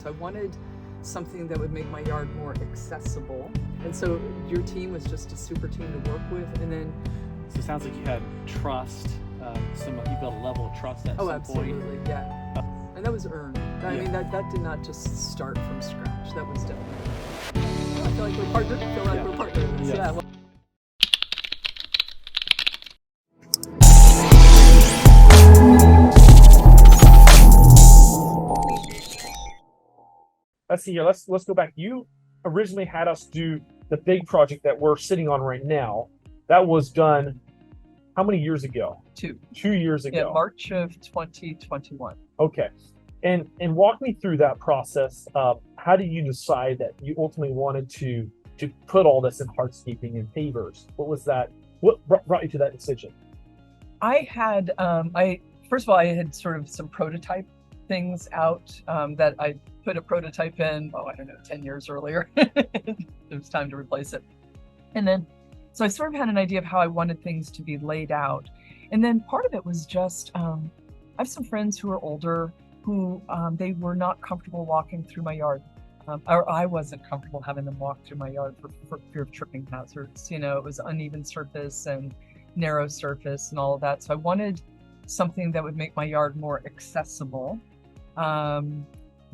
I wanted something that would make my yard more accessible. And so your team was just a super team to work with. And then So it sounds like you had trust, you built a level of trust at some absolutely, point. yeah. And that was earned. I mean, that did not just start from scratch. That was definitely, I feel like we're partners. I feel like we're partners. Yes. Yeah. Let's see here. Let's go back. You originally had us do the big project that we're sitting on right now. That was done how many years ago? 2 years ago. Yeah, March of 2021. Okay. And walk me through that process. How did you decide that you ultimately wanted to put all this in hardscaping and pavers? What was that? What brought you to that decision? I had, first of all, I had sort of some prototype things out that I put a prototype in, I don't know, 10 years earlier. It was time to replace it. And then, so I sort of had an idea of how I wanted things to be laid out. And then part of it was just, I have some friends who are older who they were not comfortable walking through my yard. Or I wasn't comfortable having them walk through my yard for fear of tripping hazards. You know, it was uneven surface and narrow surface and all of that. So I wanted something that would make my yard more accessible.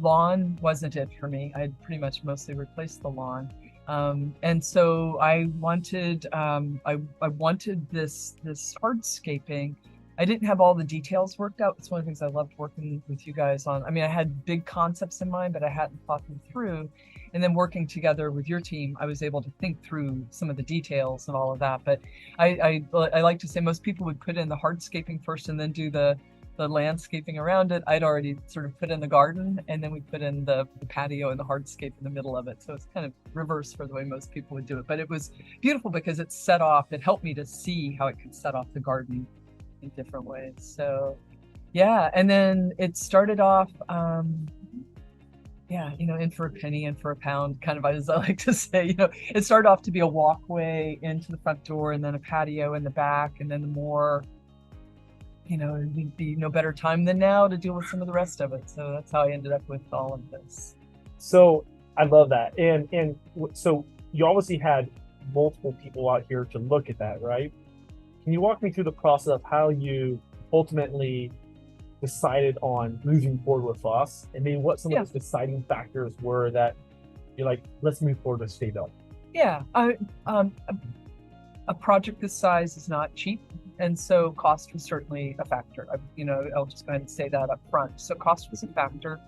Lawn wasn't it for me. I had pretty much mostly replaced the lawn. And so I wanted, I wanted this hardscaping. I didn't have all the details worked out. It's one of the things I loved working with you guys on. I mean, I had big concepts in mind, but I hadn't thought them through. And then working together with your team, I was able to think through some of the details and all of that. But I like to say most people would put in the hardscaping first and then do the landscaping around it. I'd already sort of put in the garden, and then we put in the patio and the hardscape in the middle of it. So it's kind of reverse for the way most people would do it. But it was beautiful because it set off, it helped me to see how it could set off the garden in different ways. So yeah, and then it started off, in for a penny, in for a pound, kind of, as I like to say. It started off to be a walkway into the front door, and then a patio in the back, and then the more, it'd be no better time than now to deal with some of the rest of it. So that's how I ended up with all of this. So I love that. And so you obviously had multiple people out here to look at that, right? Can you walk me through the process of how you ultimately decided on moving forward with us, and maybe what some of those deciding factors were that you're like, let's move forward with Sta-Built? Yeah, a project this size is not cheap, and so cost was certainly a factor. I'll just go ahead and say that up front. So cost was a factor.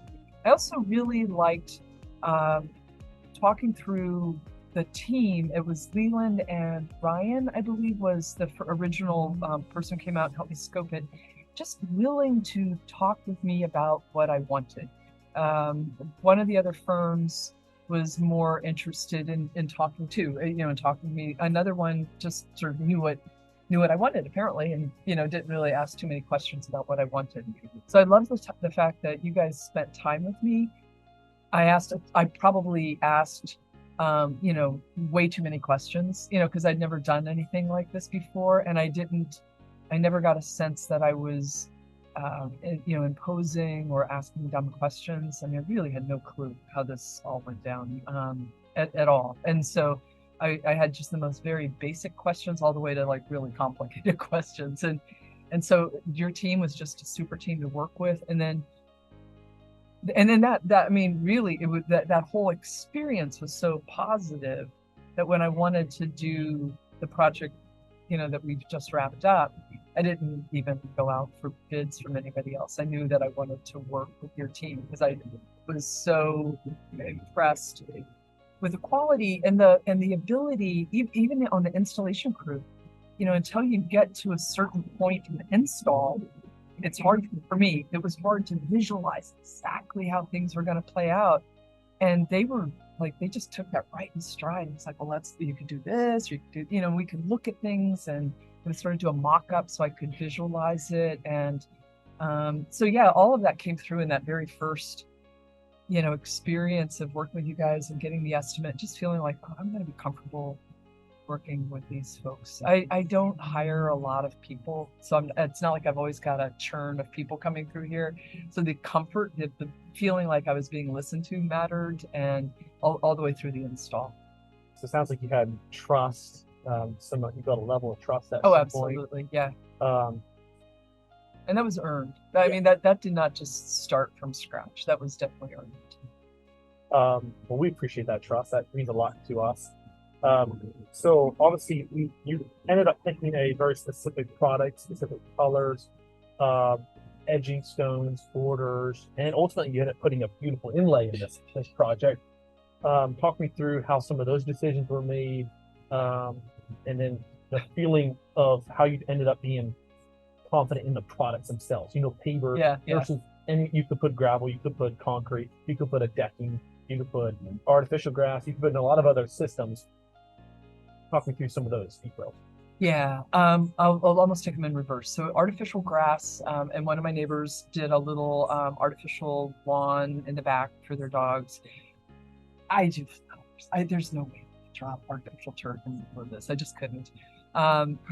I also really liked talking through the team. It was Leland and Ryan, I believe, was the original person who came out and helped me scope it, just willing to talk with me about what I wanted. One of the other firms was more interested in talking too, and talking to me. Another one just sort of knew what I wanted, apparently, and didn't really ask too many questions about what I wanted. So I love the fact that you guys spent time with me. I probably asked way too many questions, because I'd never done anything like this before, and I never got a sense that I was, imposing or asking dumb questions. I mean, I really had no clue how this all went down at all. And so I had just the most very basic questions all the way to like really complicated questions. And so your team was just a super team to work with. And then that I mean, really, it was that whole experience was so positive that when I wanted to do the project, that we've just wrapped up, I didn't even go out for bids from anybody else. I knew that I wanted to work with your team because I was so impressed with the quality and the ability, even on the installation crew, until you get to a certain point in the install, it's hard for me. It was hard to visualize exactly how things were going to play out. And they were like, they just took that right in stride. It's like, well, you could do this, you could do, we could look at things and sort of do a mock-up so I could visualize it. And so yeah, all of that came through in that very first, experience of working with you guys and getting the estimate, just feeling like, I'm going to be comfortable working with these folks. I don't hire a lot of people, so it's not like I've always got a churn of people coming through here. So the comfort, the feeling like I was being listened to mattered, and all the way through the install. So it sounds like you had trust. You built a level of trust at Oh, some absolutely, yeah. point. And that was earned. I mean, that did not just start from scratch. That was definitely earned. Well, we appreciate that trust. That means a lot to us. So obviously, you ended up picking a very specific product, specific colors, edging stones, borders, and ultimately you ended up putting a beautiful inlay in this project. Talk me through how some of those decisions were made, and then the feeling of how you ended up being confident in the products themselves. Paver versus, and you could put gravel, you could put concrete, you could put a decking, you could put artificial grass, you could put in a lot of other systems. Talk me through some of those details. Yeah, I'll almost take them in reverse. So artificial grass, and one of my neighbors did a little artificial lawn in the back for their dogs. I do flowers. There's no way to drop artificial turf for this. I just couldn't.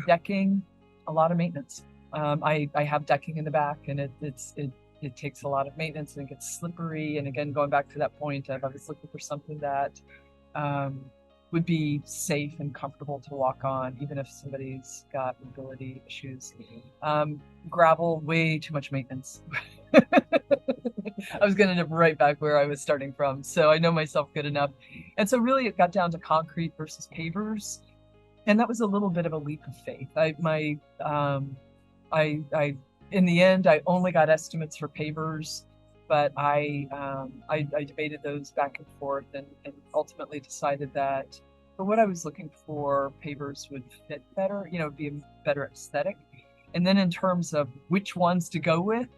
Decking, a lot of maintenance. I have decking in the back, and it takes a lot of maintenance, and it gets slippery. And again, going back to that point, I was looking for something that would be safe and comfortable to walk on, even if somebody's got mobility issues. Gravel, way too much maintenance. I was going to end up right back where I was starting from. So I know myself good enough. And so really it got down to concrete versus pavers. And that was a little bit of a leap of faith. In the end, I only got estimates for pavers, but I debated those back and forth, and ultimately decided that for what I was looking for, pavers would fit better, be a better aesthetic. And then in terms of which ones to go with,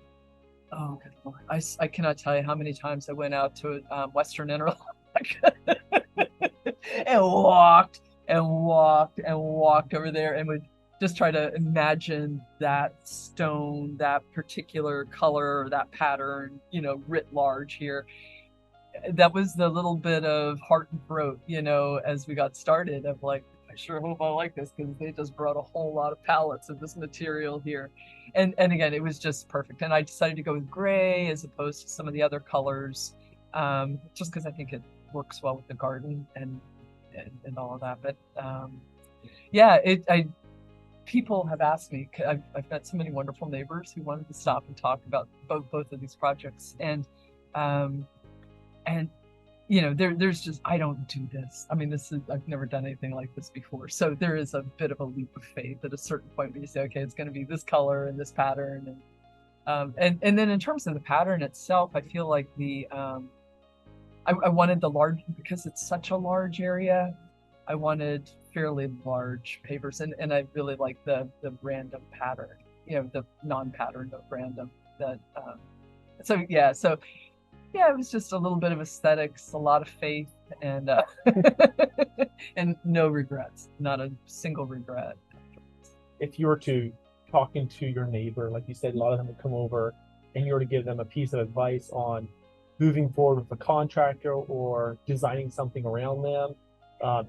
oh, good Lord. I cannot tell you how many times I went out to Western Interlock and walked over there and would just try to imagine that stone, that particular color, that pattern, writ large here. That was the little bit of heart and throat, as we got started, of like, I sure hope I like this, because they just brought a whole lot of pallets of this material here. And again, it was just perfect. And I decided to go with gray as opposed to some of the other colors, just because I think it works well with the garden and all of that. But people have asked me, I've met so many wonderful neighbors who wanted to stop and talk about both of these projects. And there's just, I don't do this. I mean, I've never done anything like this before. So there is a bit of a leap of faith at a certain point where you say, okay, it's going to be this color and this pattern. And then in terms of the pattern itself, I feel like I wanted the large, because it's such a large area, I wanted fairly large pavers, and I really like the random pattern, the non-pattern of random. It was just a little bit of aesthetics, a lot of faith, and and no regrets, not a single regret. If you were to talking to your neighbor, like you said, a lot of them would come over, and you were to give them a piece of advice on moving forward with a contractor or designing something around them,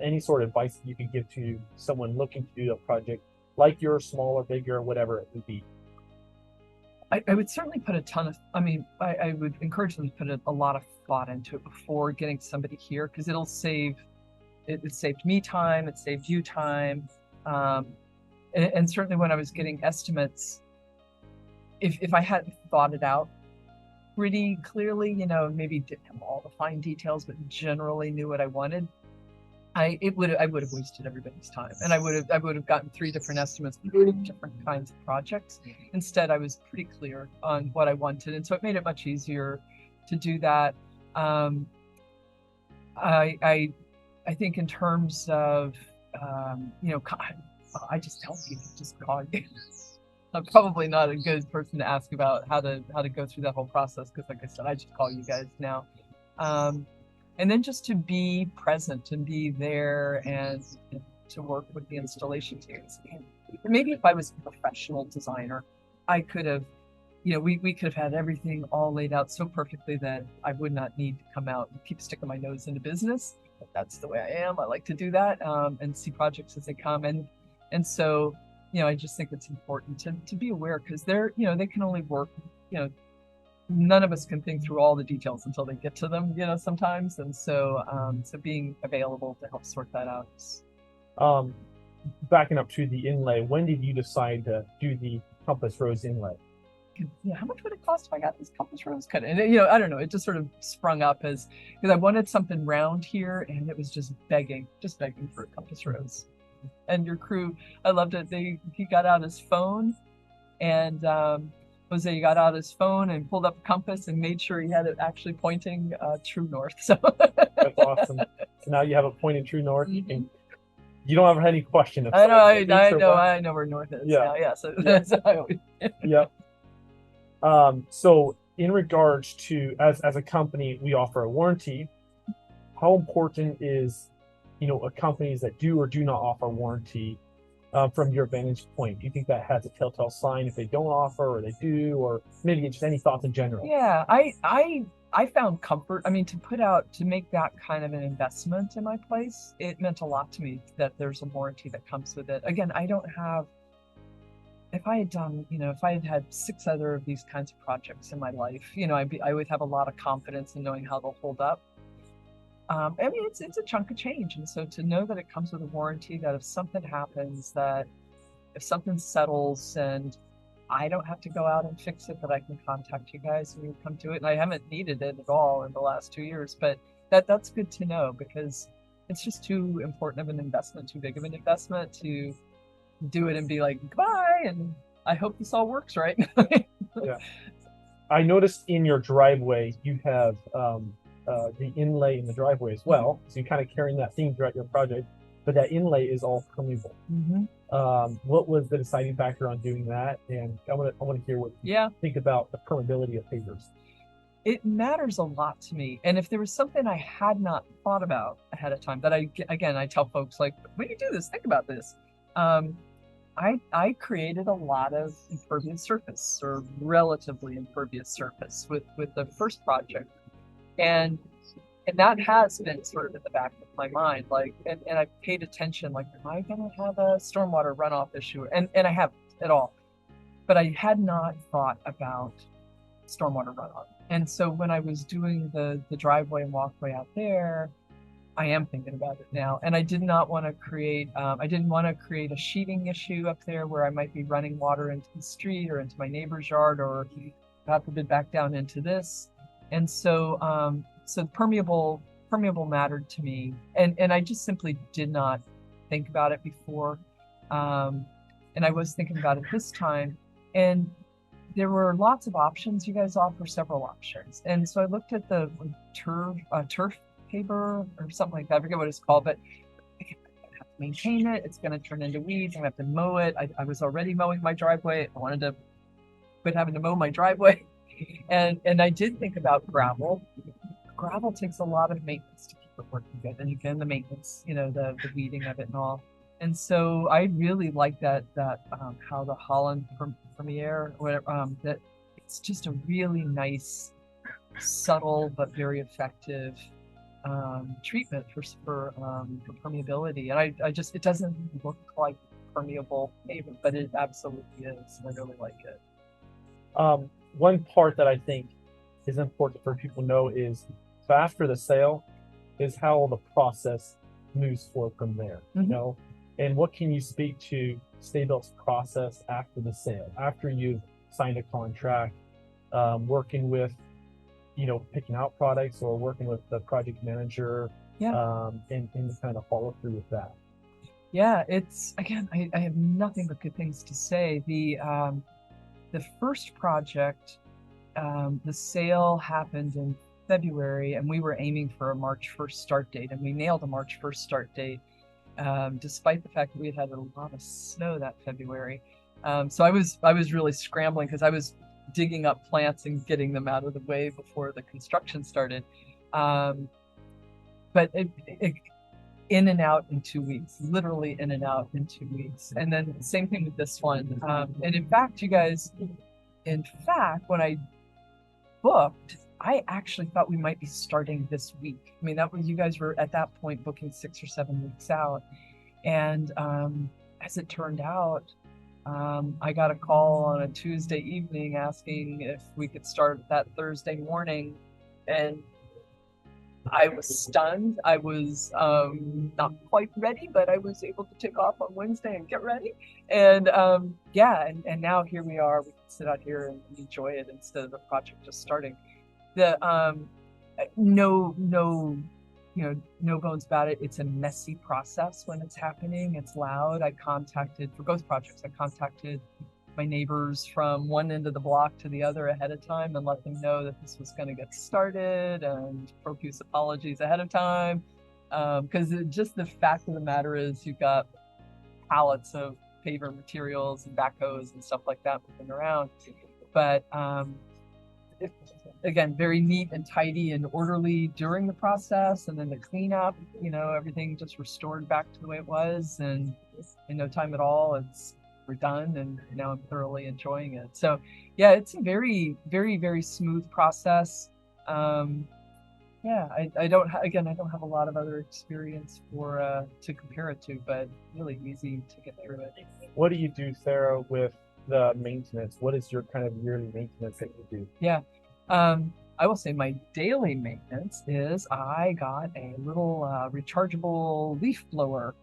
any sort of advice that you could give to someone looking to do a project like yours, small or bigger, or whatever it would be? I would certainly put I would encourage them to put a lot of thought into it before getting somebody here, because it saved me time, it saved you time. And certainly when I was getting estimates, if I hadn't thought it out pretty clearly, maybe didn't have all the fine details, but generally knew what I wanted, I would have wasted everybody's time, and I would have gotten 3 different estimates for 3 different kinds of projects. Instead, I was pretty clear on what I wanted, and so it made it much easier to do that. I think in terms of I just tell people, just call you. I'm probably not a good person to ask about how to go through that whole process, because like I said, I just call you guys now. And then just to be present and be there and to work with the installation teams. Maybe if I was a professional designer, I could have, we could have had everything all laid out so perfectly that I would not need to come out and keep sticking my nose into business. that's the way I am. I like to do that, and see projects as they come. And so, I just think it's important to be aware, because they're, they can only work, none of us can think through all the details until they get to them, sometimes. And so, so being available to help sort that out is, Um, Backing up to the inlay, when did you decide to do the compass rose inlay? how much would it cost if I got this compass rose cut? And I don't know, it just sort of sprung up because I wanted something round here, and it was just begging for a compass rose. And your crew, I loved it. He got out his phone, and Jose got out his phone and pulled up a compass and made sure he had it actually pointing true north. So That's awesome. So now you have a pointing true north, and you don't have any question. If I someone know where north is. Yeah. Now. Yeah. So that's how I always. Yep. So in regards to, as a company, we offer a warranty. How important is, companies that do or do not offer warranty, from your vantage point? Do you think that has a telltale sign if they don't offer, or they do, or maybe just any thoughts in general? Yeah, I found comfort. I mean, to make that kind of an investment in my place, it meant a lot to me that there's a warranty that comes with it. Again, I don't have. If I had done, if I had had 6 other of these kinds of projects in my life, I would have a lot of confidence in knowing how they'll hold up. I mean, it's a chunk of change, and so to know that it comes with a warranty, that if something happens, that if something settles and I don't have to go out and fix it, that I can contact you guys and you come to it. And I haven't needed it at all in the last 2 years, but that's good to know, because it's just too important of an investment, too big of an investment to do it and be like, goodbye, and I hope this all works right. Yeah. I noticed in your driveway you have the inlay in the driveway as well. So you're kind of carrying that theme throughout your project, but that inlay is all permeable. What was the deciding factor on doing that? And I want to hear what you think about the permeability of pavers. It matters a lot to me. And if there was something I had not thought about ahead of time, that I tell folks, like, when you do this, think about this. I created a lot of impervious surface, or relatively impervious surface, with the first project, and that has been sort of in the back of my mind, like, and I paid attention, like, am I going to have a stormwater runoff issue? And I haven't at all, but I had not thought about stormwater runoff. And so when I was doing the driveway and walkway out there, I am thinking about it now, and I did not want to create. I didn't want to create a sheeting issue up there where I might be running water into the street or into my neighbor's yard, or God forbid back down into this. And so, so permeable mattered to me, and I just simply did not think about it before, and I was thinking about it this time, and there were lots of options. You guys offer several options, and so I looked at the turf paper or something like that. I forget what it's called, but I have to maintain it. It's going to turn into weeds. I have to mow it. I was already mowing my driveway. I wanted to quit having to mow my driveway, and I did think about gravel. Gravel takes a lot of maintenance to keep it working good, and again, the maintenance, the weeding of it and all. And so I really like that how the Holland Premier, whatever, that it's just a really nice, subtle but very effective treatment for permeability. And I just, it doesn't look like permeable pavement, but it absolutely is. I really like it. One part that I think is important for people to know is, so after the sale is how the process moves forward from there, and what can you speak to Sta-Built's process after the sale, after you've signed a contract, working with, picking out products, or working with the project manager, and kind of follow through with that. Yeah, it's, again, I have nothing but good things to say. The first project, the sale happened in February, and we were aiming for a March 1st start date, and we nailed a March 1st start date, despite the fact that we had a lot of snow that February. So I was really scrambling, because I was digging up plants and getting them out of the way before the construction started. But it in and out in 2 weeks, literally in and out in 2 weeks. And then same thing with this one. And in fact, you guys, when I booked, I actually thought we might be starting this week. I mean, that was, you guys were at that point booking 6 or 7 weeks out. And as it turned out, I got a call on a Tuesday evening asking if we could start that Thursday morning. And I was stunned. I was not quite ready, but I was able to take off on Wednesday and get ready. And yeah, and now here we are. We can sit out here and enjoy it instead of the project just starting. The no no bones about it. It's a messy process when it's happening. It's loud. I contacted, for both projects, I contacted my neighbors from one end of the block to the other ahead of time and let them know that this was going to get started, and profuse apologies ahead of time. Because just the fact of the matter is, you've got pallets of paver materials and backhoes and stuff like that moving around. But again, very neat and tidy and orderly during the process, and then the cleanup, everything just restored back to the way it was, and in no time at all, we're done, and now I'm thoroughly enjoying it. So yeah, it's a very, very, very smooth process. Yeah, I don't have a lot of other experience to compare it to, but really easy to get through it. What do you do, Sarah, with the maintenance? What is your kind of yearly maintenance that you do? Yeah. I will say my daily maintenance is I got a little rechargeable leaf blower.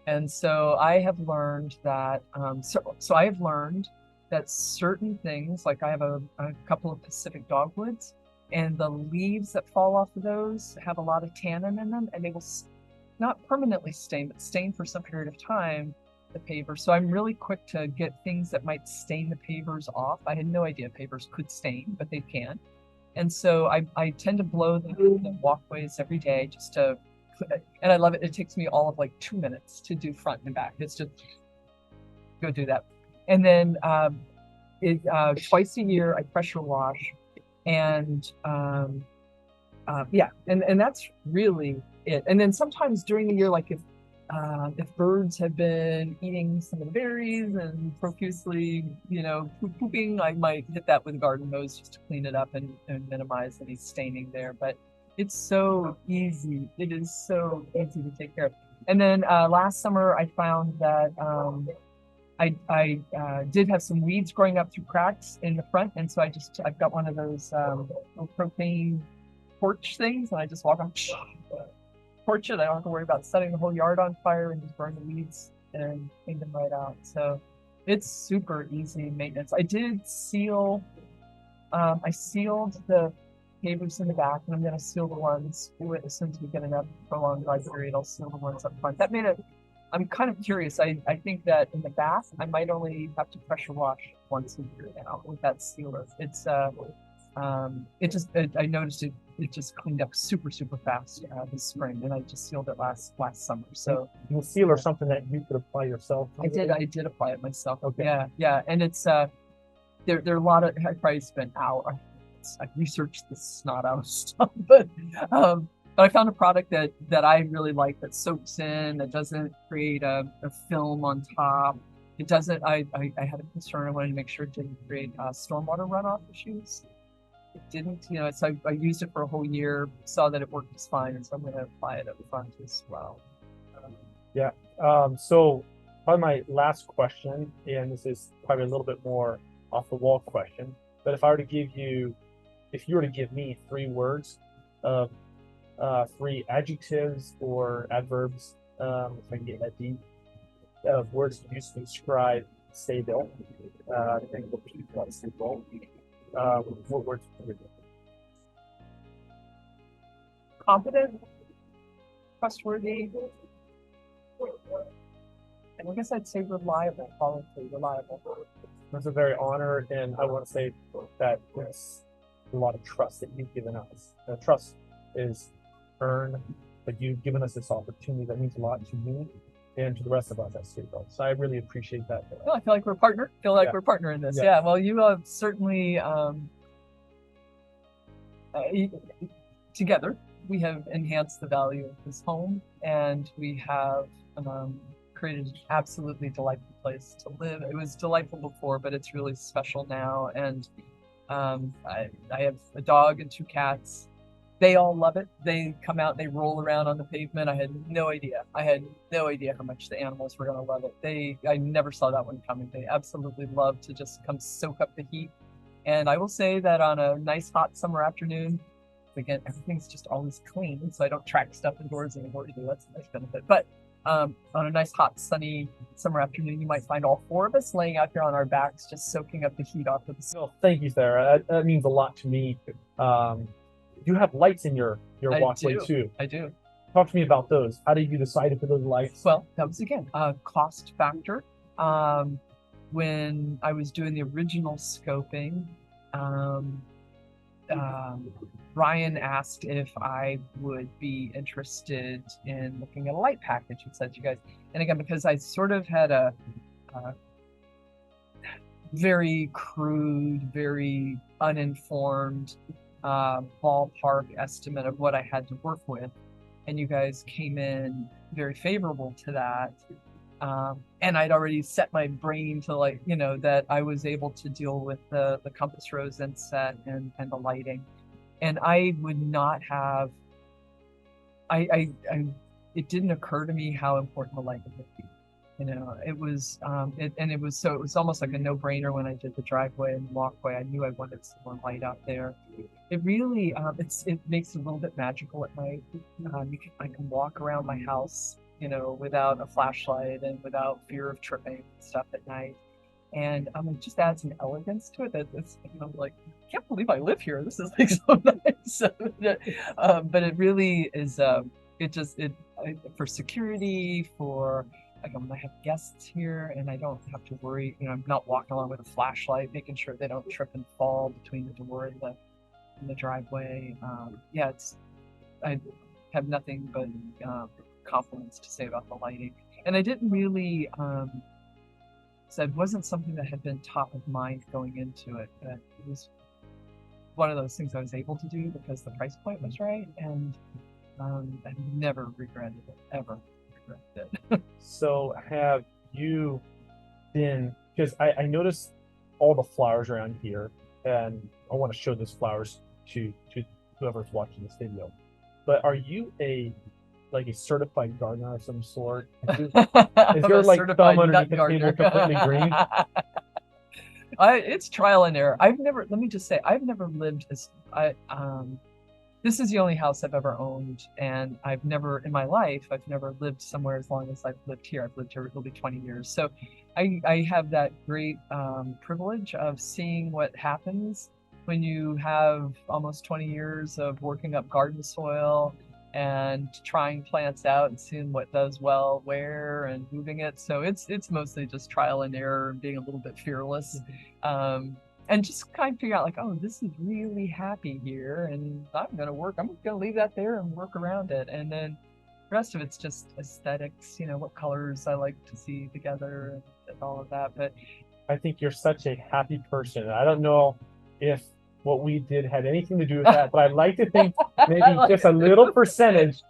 And so I have learned that, so I have learned that certain things, like I have a couple of Pacific dogwoods, and the leaves that fall off of those have a lot of tannin in them, and they will not permanently stain, but stain for some period of time the paver. So I'm really quick to get things that might stain the pavers off. I had no idea pavers could stain, but they can. And so I tend to blow the walkways every day just to, and I love it. It takes me all of like 2 minutes to do front and back. It's just go do that. And then twice a year I pressure wash, and yeah, and that's really it. And then sometimes during the year, like if birds have been eating some of the berries and profusely, pooping, I might hit that with a garden hose just to clean it up and minimize any staining there. But it's so easy. It is so easy to take care of. And then last summer, I found that I did have some weeds growing up through cracks in the front. And so I've got one of those little propane torch things, and I just walk on, torch it. I don't have to worry about setting the whole yard on fire, and just burn the weeds and clean them right out. So it's super easy maintenance. I did seal, I sealed the pavers in the back, and I'm going to seal the ones as soon as we get enough prolonged dry period. I'll seal the ones up front. That made it, I'm kind of curious. I think that in the back, I might only have to pressure wash once a year now with that sealer. It's I noticed it just cleaned up super fast this spring, and I just sealed it last summer. So the sealer, something that you could apply yourself? I did apply it myself. Okay. Yeah, and it's there are a lot of, I probably spent hours. I researched the snot out of stuff, but I found a product that I really like, that soaks in, that doesn't create a film on top. It doesn't. I had a concern. I wanted to make sure it didn't create stormwater runoff issues. It didn't, so I used it for a whole year, saw that it worked just fine, and so I'm going to apply it up front as well. Yeah. So probably my last question, and this is probably a little bit more off the wall question, but if you were to give me 3 words of 3 adjectives or adverbs, if I can get that deep, of words to use to describe Sta-Built, and what people want Sta-Built, what words would you? Competent, trustworthy, and I guess I'd say reliable, probably reliable. It's a very honored, and I want to say that there's a lot of trust that you've given us. Trust is earned, but you've given us this opportunity that means a lot to me and to the rest of us at Stabuilt. So I really appreciate that. Well, I feel like we're a partner. We're a partner in this. Yeah. Well, you have certainly together we have enhanced the value of this home, and we have created an absolutely delightful place to live. It was delightful before, but it's really special now. And I have a dog and 2 cats. They all love it. They come out, they roll around on the pavement. I had no idea. I had no idea how much the animals were going to love it. I never saw that one coming. They absolutely love to just come soak up the heat. And I will say that on a nice hot summer afternoon, again, everything's just always clean, so I don't track stuff indoors anymore either. That's a nice benefit. But on a nice hot sunny summer afternoon, you might find all 4 of us laying out here on our backs, just soaking up the heat off of the sun. Well, thank you, Sarah. That means a lot to me. You have lights in your walkway too. I do. Talk to me about those. How did you decide to put those lights? Well, that was again a cost factor. When I was doing the original scoping, Ryan asked if I would be interested in looking at a light package. He said, "You guys," and again, because I sort of had a very crude, very uninformed ballpark estimate of what I had to work with, and you guys came in very favorable to that. And I'd already set my brain to, like, you know, that I was able to deal with the compass rose inset and the lighting, and I would not have. It didn't occur to me how important the lighting would be. You know, it was it was almost like a no-brainer when I did the driveway and walkway. I knew I wanted some more light out there. It really it makes it a little bit magical at night. I can walk around my house, you know, without a flashlight and without fear of tripping and stuff at night. And it just adds an elegance to it that it's, you know, like, I can't believe I live here. This is like so nice. But it really is. For security, for like when I have guests here and I don't have to worry, you know, I'm not walking along with a flashlight, making sure they don't trip and fall between the door and the driveway. I have nothing but compliments to say about the lighting. And I didn't really, so it wasn't something that had been top of mind going into it. But it was one of those things I was able to do because the price point was right, and I've never regretted it, ever regretted it. So have you been, because I noticed all the flowers around here, and I want to show those flowers to whoever's watching this video. But are you a certified gardener of some sort? Is your like thumb underneath the table completely green? It's trial and error. Let me just say, I've never lived this. This is the only house I've ever owned, and I've never lived somewhere as long as I've lived here. I've lived here, it'll be 20 years. So I have that great privilege of seeing what happens when you have almost 20 years of working up garden soil and trying plants out and seeing what does well where and moving it. So it's mostly just trial and error and being a little bit fearless. And just kind of figure out, like, oh, this is really happy here, and I'm gonna leave that there and work around it. And then the rest of it's just aesthetics, you know, what colors I like to see together and all of that. But I think you're such a happy person. I don't know if what we did had anything to do with that, but I'd like to think maybe just a little percentage.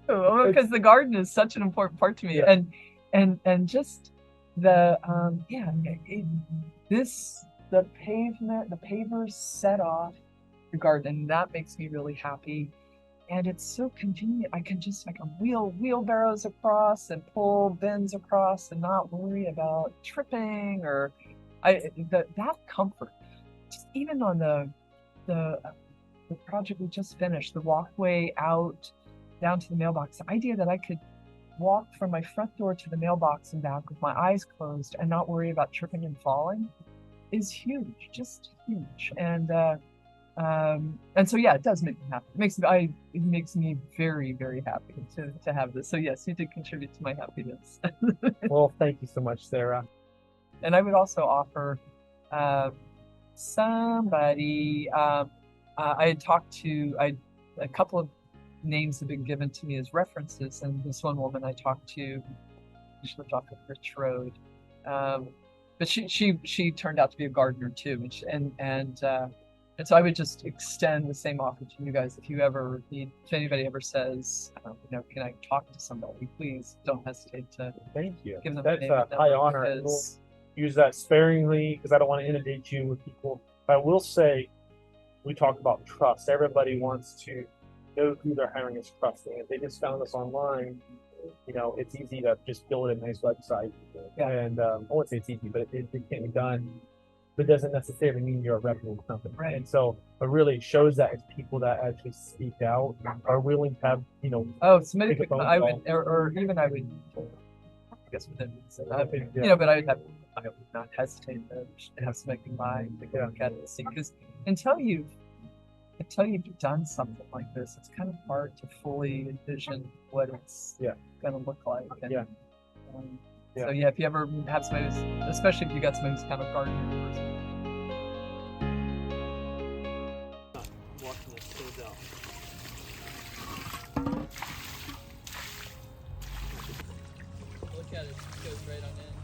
Because the garden is such an important part to me. Yeah. And just the the pavement, the pavers set off the garden, and that makes me really happy. And it's so convenient. I can wheel wheelbarrows across and pull bins across and not worry about tripping or that comfort. Just even on the project we just finished, the walkway out down to the mailbox, the idea that I could walk from my front door to the mailbox and back with my eyes closed and not worry about tripping and falling is huge, just huge. And so yeah, it does make me happy. It makes me very, very happy to have this. So yes, you did contribute to my happiness. Well, thank you so much, Sarah. And I would also offer somebody. I had talked to a couple of names have been given to me as references, and this one woman I talked to, she lived off of Rich Road. But she turned out to be a gardener too, and so I would just extend the same offer to you guys. If anybody ever says, you know, can I talk to somebody, please don't hesitate to. Thank you. Give them That's a high honor. We'll use that sparingly because I don't want to inundate you with people I will say, we talk about trust. Everybody wants to know who they're hiring is trusting. If they just found us online, you know, it's easy to just build a nice website. Yeah. And I won't say it's easy, but it can be done. But it doesn't necessarily mean you're a reputable company. Right. And so it really shows that it's people that actually speak out, are willing to have, you know, Oh, somebody Take a could, phone I call. would, or even I would, I guess within, Yeah. you know, but I would not hesitate to have somebody come by and take a look at it and see, because until you've done something like this, it's kind of hard to fully envision what it's going to look like. And, So yeah, if you ever have somebody who's, especially if you got somebody who's kind of gardening person. Watching this goes out. Look at it, it goes right on in.